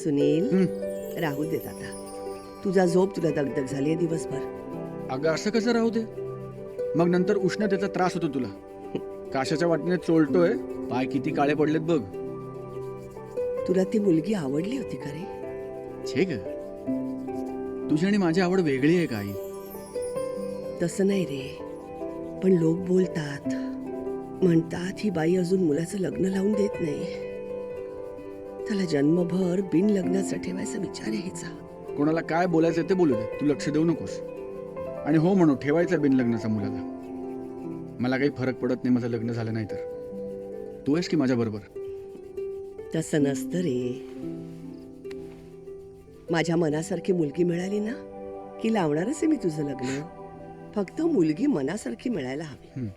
सुनील, राहू देत आता. तुझा झोप, तुला दगदग झाली दिवसभर. अगं असं कसं राहू दे? मग नंतर उष्णतेचा त्रास होतो तुला. काशाच्या वाटणीने चोळतोय, पाय किती काळे पडलेत बघ. तुला ती मुलगी आवडली होती का रे? छे ग, तुझी आणि माझी आवड वेगळी आहे का आई? तसं नाही रे, पण लोक बोलतात, म्हणतात ही बाई अजून मुलाचं लग्न लावून देत नाही. त्याला जन्मभर बिन लग्नाचा ठेवायचा विचार आहे हिचा. कोणाला काय बोलायचं ते बोलू दे, तू लक्ष देऊ नकोस. आणि हो म्हणू, ठेवायचं बिन लग्नाचा मुलाला. मला काही फरक पडत नाही माझं लग्न झालं नाही तर. तू आहेस की माझ्या बरोबर. तसं नसतं रे. माझ्या मनासारखी मुलगी मिळाली ना की लावणारच आहे मी तुझं लग्न. फक्त मुलगी मनासारखी मिळायला हवी.